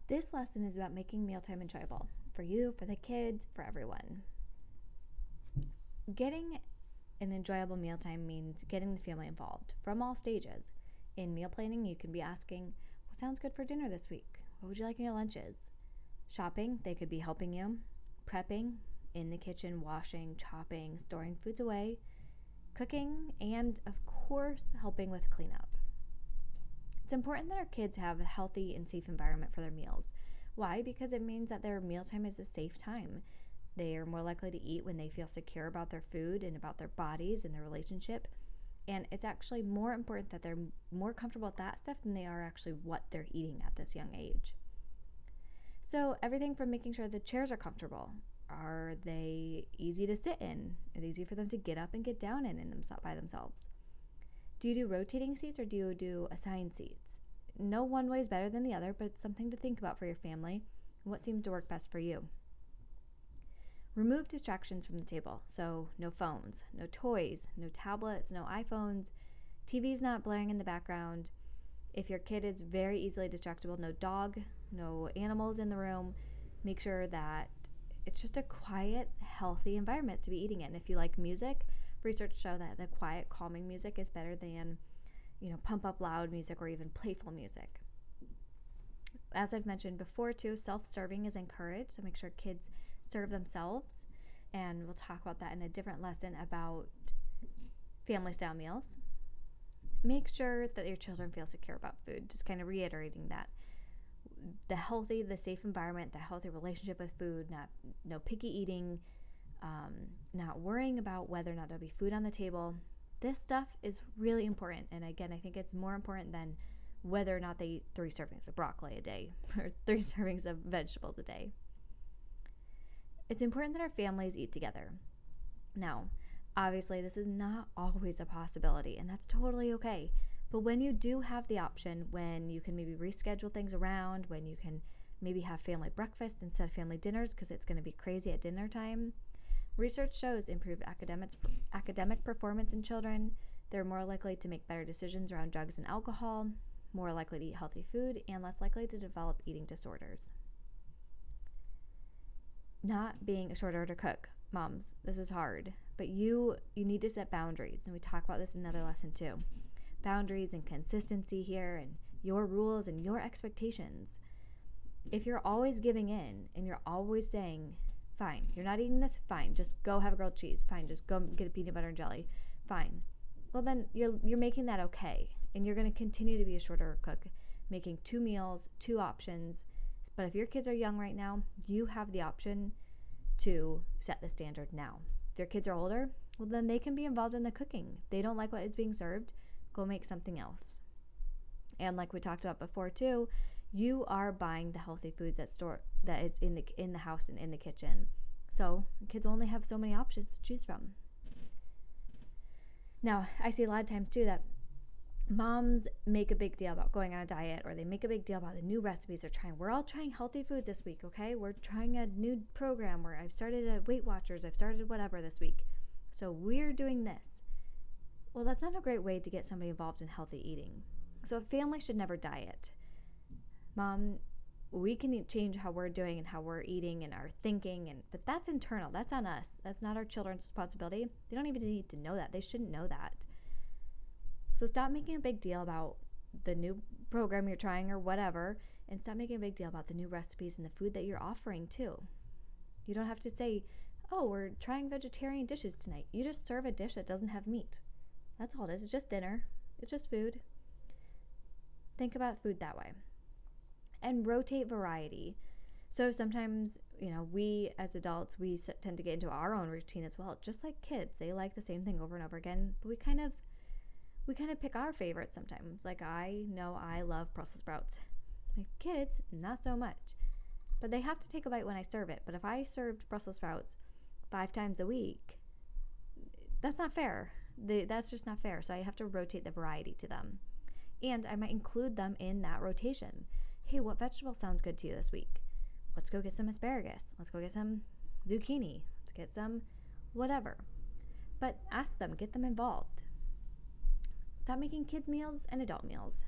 This lesson is about making mealtime enjoyable for you, for the kids, for everyone. Getting an enjoyable mealtime means getting the family involved from all stages. In meal planning, you can be asking, what sounds good for dinner this week? What would you like in your lunches? Shopping, they could be helping you. Prepping, in the kitchen, washing, chopping, storing foods away. Cooking, and of course, helping with cleanup. It's important that our kids have a healthy and safe environment for their meals. Why? Because it means that their mealtime is a safe time. They are more likely to eat when they feel secure about their food and about their bodies and their relationship. And it's actually more important that they're more comfortable with that stuff than they are actually what they're eating at this young age. So, everything from making sure the chairs are comfortable. Are they easy to sit in? Are they easy for them to get up and get down in by themselves? Do you do rotating seats or do you do assigned seats? No one way is better than the other, but it's something to think about for your family and what seems to work best for you. Remove distractions from the table. So, no phones, no toys, no tablets, no iPhones, TV's not blaring in the background. If your kid is very easily distractible, no dog, no animals in the room. Make sure that it's just a quiet, healthy environment to be eating in. If you like music, research show that the quiet, calming music is better than, pump up loud music or even playful music. As I've mentioned before too, self-serving is encouraged, so make sure kids serve themselves, and we'll talk about that in a different lesson about family style meals. Make sure that your children feel secure about food, just kind of reiterating that. The safe environment, the healthy relationship with food, no picky eating, not worrying about whether or not there'll be food on the table. This stuff is really important, and again, I think it's more important than whether or not they eat 3 servings of broccoli a day or 3 servings of vegetables a day. It's important that our families eat together. Now, obviously, this is not always a possibility, and that's totally okay. But when you do have the option, when you can maybe reschedule things around, when you can maybe have family breakfast instead of family dinners because it's going to be crazy at dinner time, research shows improved academic performance in children. They're more likely to make better decisions around drugs and alcohol, more likely to eat healthy food, and less likely to develop eating disorders. Not being a short order cook. Moms, this is hard, but you need to set boundaries, and we talk about this in another lesson too. Boundaries and consistency here, and your rules and your expectations. If you're always giving in and you're always saying, fine, you're not eating this, fine, just go have a grilled cheese, fine, just go get a peanut butter and jelly, fine. Well, then you're making that okay, and you're going to continue to be a short order cook, making 2 meals, 2 options. But if your kids are young right now, you have the option to set the standard now. If your kids are older, well, then they can be involved in the cooking. If they don't like what is being served, go make something else. And like we talked about before too, you are buying the healthy foods that is in the house and in the kitchen. So kids only have so many options to choose from. Now, I see a lot of times too that moms make a big deal about going on a diet, or they make a big deal about the new recipes they're trying. We're all trying healthy foods this week, okay? We're trying a new program where I've started a Weight Watchers, I've started whatever this week. So we're doing this. Well, that's not a great way to get somebody involved in healthy eating. So a family should never diet. Mom, we can change how we're doing and how we're eating and our thinking, but that's internal. That's on us. That's not our children's responsibility. They don't even need to know that. They shouldn't know that. So stop making a big deal about the new program you're trying or whatever, and stop making a big deal about the new recipes and the food that you're offering too. You don't have to say, oh, we're trying vegetarian dishes tonight. You just serve a dish that doesn't have meat. That's all it is. It's just dinner. It's just food. Think about food that way. And rotate variety. So sometimes, we as adults, we tend to get into our own routine as well. Just like kids, they like the same thing over and over again, but we kind of pick our favorites sometimes. Like, I know I love Brussels sprouts. My kids, not so much. But they have to take a bite when I serve it. But if I served Brussels sprouts 5 times a week, that's not fair. That's just not fair. So I have to rotate the variety to them. And I might include them in that rotation. Hey, what vegetable sounds good to you this week? Let's go get some asparagus. Let's go get some zucchini. Let's get some whatever. But ask them, get them involved. Stop making kids meals and adult meals.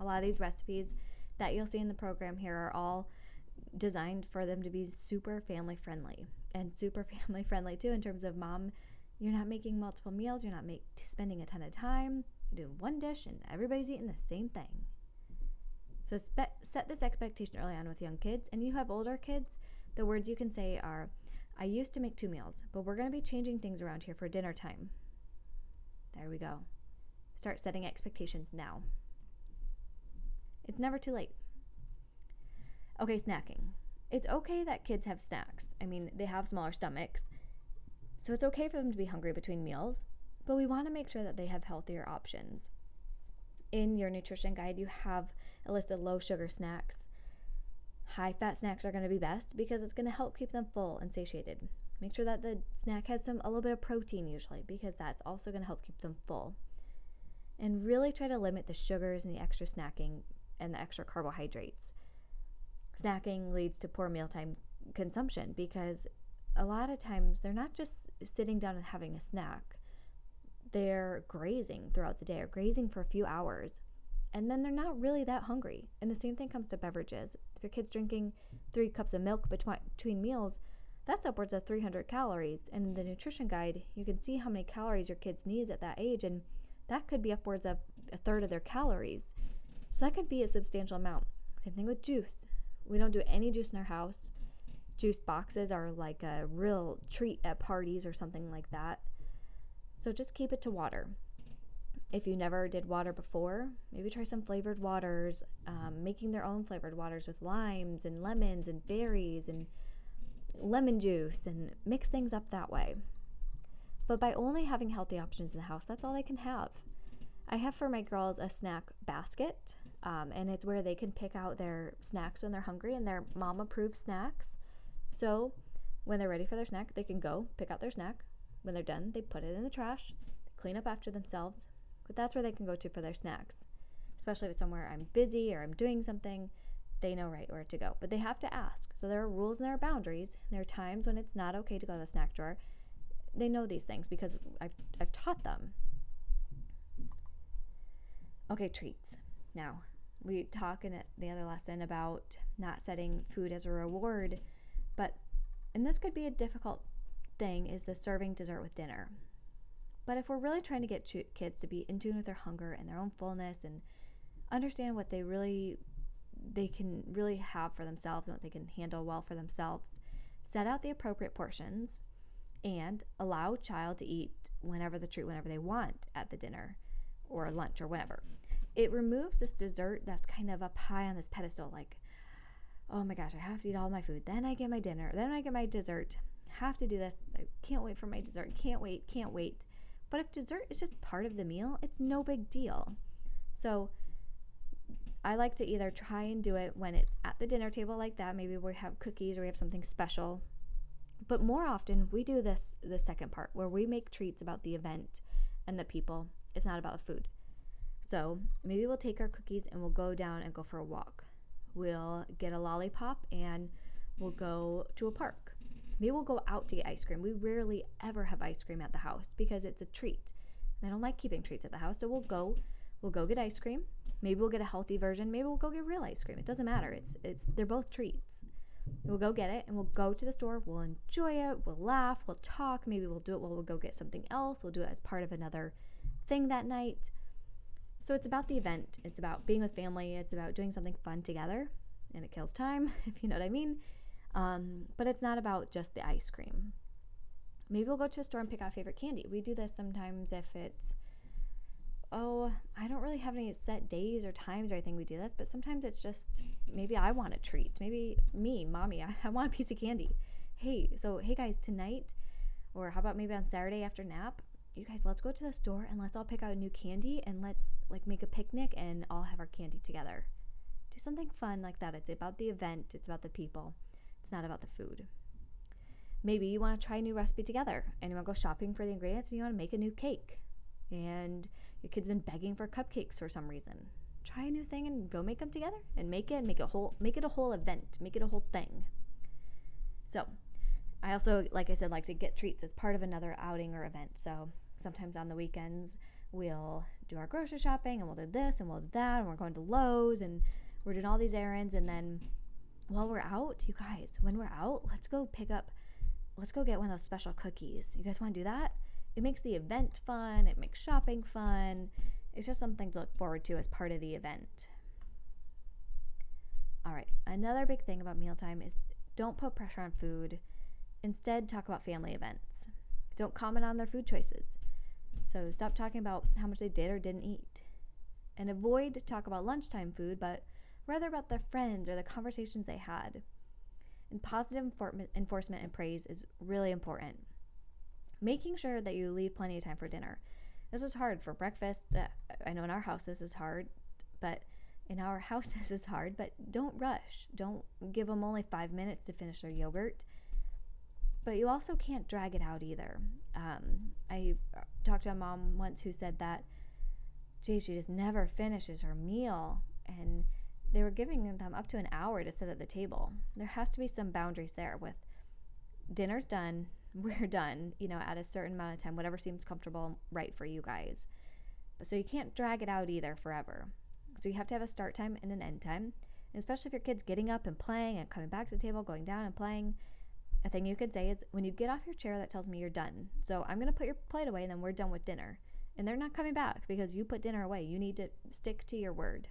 A lot of these recipes that you'll see in the program here are all designed for them to be super family friendly, and super family friendly too in terms of mom, you're not making multiple meals, you're not spending a ton of time, you're doing one dish and everybody's eating the same thing. So set this expectation early on with young kids. And you have older kids, the words you can say are, I used to make 2 meals, but we're going to be changing things around here for dinner time. There we go. Start setting expectations now. It's never too late. Okay, snacking. It's okay that kids have snacks. I mean, they have smaller stomachs, so it's okay for them to be hungry between meals, but we want to make sure that they have healthier options. In your nutrition guide, you have a list of low sugar snacks. High fat snacks are going to be best because it's going to help keep them full and satiated. Make sure that the snack has a little bit of protein usually, because that's also going to help keep them full. And really try to limit the sugars and the extra snacking and the extra carbohydrates. Snacking leads to poor mealtime consumption because a lot of times they're not just sitting down and having a snack. They're grazing throughout the day, or grazing for a few hours, and then they're not really that hungry. And the same thing comes to beverages. If your kid's drinking 3 cups of milk between meals, that's upwards of 300 calories. And in the nutrition guide, you can see how many calories your kids need at that age, and that could be upwards of a third of their calories. So that could be a substantial amount. Same thing with juice. We don't do any juice in our house. Juice boxes are like a real treat at parties or something like that. So just keep it to water. If you never did water before, maybe try some flavored waters, making their own flavored waters with limes and lemons and berries and lemon juice, and mix things up that way. But by only having healthy options in the house, that's all they can have. I have for my girls a snack basket, and it's where they can pick out their snacks when they're hungry, and their mom approved snacks. So when they're ready for their snack, they can go pick out their snack. When they're done, they put it in the trash, they clean up after themselves. But that's where they can go to for their snacks. Especially if it's somewhere I'm busy or I'm doing something, they know right where to go. But they have to ask. So there are rules and there are boundaries. There are times when it's not okay to go to the snack drawer. They know these things because I've taught them. Okay, treats. Now, we talk in the other lesson about not setting food as a reward, and this could be a difficult thing, is the serving dessert with dinner. But if we're really trying to get kids to be in tune with their hunger and their own fullness and understand what they can really have for themselves and what they can handle well for themselves, set out the appropriate portions and allow child to eat whenever they want at the dinner or lunch or whatever. It removes this dessert that's kind of up high on this pedestal, like, oh my gosh, I have to eat all my food, then I get my dinner, then I get my dessert, have to do this, I can't wait for my dessert, can't wait. But if dessert is just part of the meal, it's no big deal. So I like to either try and do it when it's at the dinner table like that, maybe we have cookies or we have something special, but more often we do the second part where we make treats about the event and the people. It's not about the food. So maybe we'll take our cookies and we'll go down and go for a walk. We'll get a lollipop and we'll go to a park. Maybe we'll go out to get ice cream. We rarely ever have ice cream at the house because it's a treat. I don't like keeping treats at the house, so we'll go get ice cream. Maybe we'll get a healthy version. Maybe we'll go get real ice cream. It doesn't matter. They're both treats. We'll go get it and we'll go to the store. We'll enjoy it. We'll laugh. We'll talk. Maybe we'll do it while we'll go get something else. We'll do it as part of another thing that night. So it's about the event. It's about being with family. It's about doing something fun together, and it kills time, if you know what I mean. But it's not about just the ice cream. Maybe we'll go to a store and pick out favorite candy. We do this sometimes if it's, I don't really have any set days or times or anything we do this, but sometimes it's just, maybe I want a treat. Maybe me, mommy, I want a piece of candy. Hey guys, tonight, or how about maybe on Saturday after nap, you guys, let's go to the store and let's all pick out a new candy and let's make a picnic and all have our candy together. Do something fun like that. It's about the event. It's about the people. It's not about the food. Maybe you want to try a new recipe together and you want to go shopping for the ingredients and you want to make a new cake. And your kid's been begging for cupcakes for some reason. Try a new thing and go make them together and make it a whole event. Make it a whole thing. So I also, like I said, like to get treats as part of another outing or event. So sometimes on the weekends we'll do our grocery shopping and we'll do this and we'll do that, and we're going to Lowe's and we're doing all these errands, and then while we're out, you guys, when we're out, let's go get one of those special cookies. You guys want to do that? It makes the event fun, it makes shopping fun. It's just something to look forward to as part of the event. All right, another big thing about mealtime is don't put pressure on food. Instead, talk about family events. Don't comment on their food choices. So stop talking about how much they did or didn't eat. And avoid to talk about lunchtime food, but rather about their friends or the conversations they had. And positive enforcement and praise is really important. Making sure that you leave plenty of time for dinner. This is hard for breakfast. I know in our house this is hard, but don't rush. Don't give them only 5 minutes to finish their yogurt. But you also can't drag it out either. I talked to a mom once who said that, she just never finishes her meal, and they were giving them up to an hour to sit at the table. There has to be some boundaries there with dinner's done, we're done, at a certain amount of time, whatever seems comfortable and right for you guys. So you can't drag it out either forever. So you have to have a start time and an end time, and especially if your kid's getting up and playing and coming back to the table, going down and playing. A thing you could say is, when you get off your chair, that tells me you're done. So I'm going to put your plate away, and then we're done with dinner. And they're not coming back because you put dinner away. You need to stick to your word.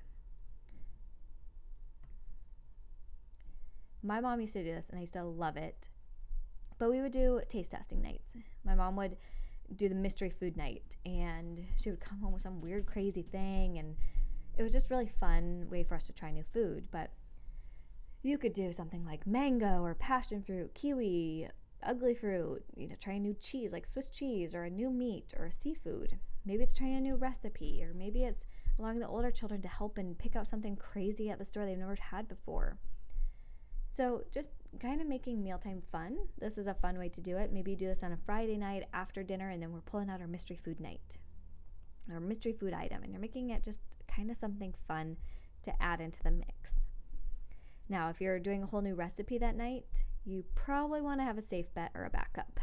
My mom used to do this, and I still love it. But we would do taste testing nights. My mom would do the mystery food night, and she would come home with some weird, crazy thing, and it was just really fun way for us to try new food. But you could do something like mango or passion fruit, kiwi, ugly fruit, try a new cheese like Swiss cheese, or a new meat or a seafood. Maybe it's trying a new recipe, or maybe it's allowing the older children to help and pick out something crazy at the store they've never had before. So just kind of making mealtime fun. This is a fun way to do it. Maybe you do this on a Friday night after dinner, and then we're pulling out our mystery food night, or mystery food item, and you're making it just kind of something fun to add into the mix. Now, if you're doing a whole new recipe that night, you probably want to have a safe bet or a backup.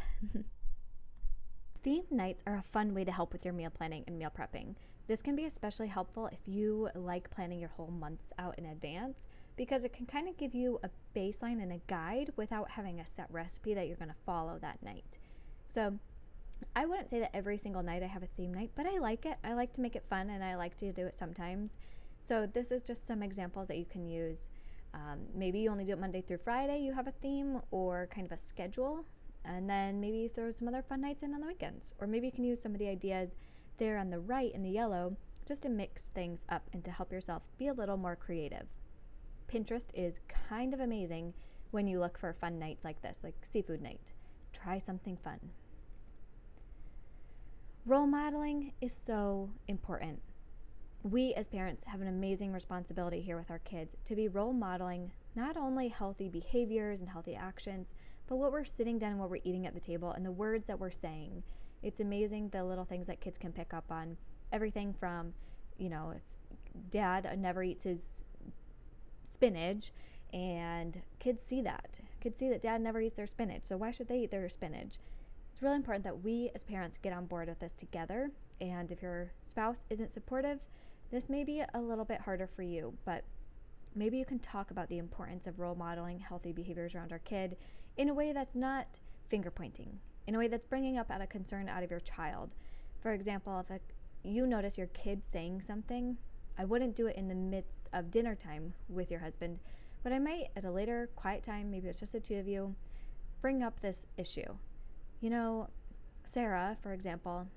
Themed nights are a fun way to help with your meal planning and meal prepping. This can be especially helpful if you like planning your whole months out in advance, because it can kind of give you a baseline and a guide without having a set recipe that you're going to follow that night. So I wouldn't say that every single night I have a theme night, but I like it. I like to make it fun, and I like to do it sometimes. So this is just some examples that you can use. Maybe you only do it Monday through Friday, you have a theme or kind of a schedule, and then maybe you throw some other fun nights in on the weekends. Or maybe you can use some of the ideas there on the right in the yellow just to mix things up and to help yourself be a little more creative. Pinterest is kind of amazing when you look for fun nights like this, like seafood night. Try something fun. Role modeling is so important. We as parents have an amazing responsibility here with our kids to be role modeling not only healthy behaviors and healthy actions, but what we're sitting down and what we're eating at the table and the words that we're saying. It's amazing the little things that kids can pick up on. Everything from, if dad never eats his spinach, and kids see that. Kids see that dad never eats their spinach, so why should they eat their spinach? It's really important that we as parents get on board with this together, and if your spouse isn't supportive, this may be a little bit harder for you, but maybe you can talk about the importance of role modeling healthy behaviors around our kid in a way that's not finger pointing, in a way that's bringing up out of concern out of your child. For example, if you notice your kid saying something, I wouldn't do it in the midst of dinner time with your husband, but I might at a later quiet time, maybe it's just the two of you, bring up this issue. Sarah, for example,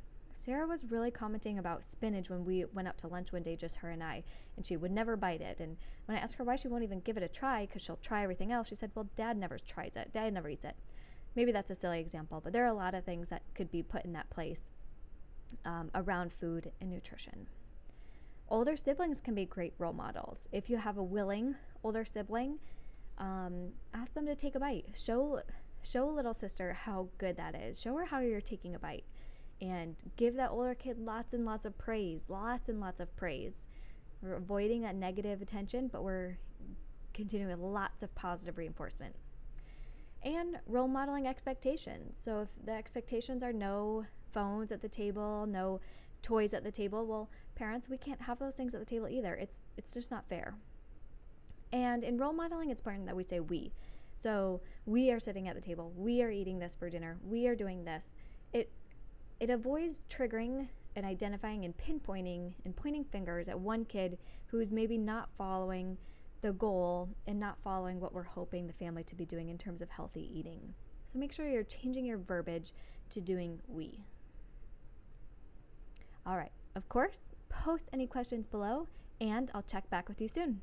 Sarah was really commenting about spinach when we went out to lunch one day, just her and I, and she would never bite it. And when I asked her why she won't even give it a try, because she'll try everything else, she said, well, dad never tries it. Dad never eats it. Maybe that's a silly example, but there are a lot of things that could be put in that place around food and nutrition. Older siblings can be great role models. If you have a willing older sibling, ask them to take a bite. Show little sister how good that is. Show her how you're taking a bite. And give that older kid lots and lots of praise. We're avoiding that negative attention, but we're continuing with lots of positive reinforcement. And role modeling expectations. So if the expectations are no phones at the table, no toys at the table, well, parents, we can't have those things at the table either. It's just not fair. And in role modeling, it's important that we say we. So we are sitting at the table. We are eating this for dinner. We are doing this. It avoids triggering and identifying and pinpointing and pointing fingers at one kid who's maybe not following the goal and not following what we're hoping the family to be doing in terms of healthy eating. So make sure you're changing your verbiage to doing we. All right, of course, post any questions below and I'll check back with you soon.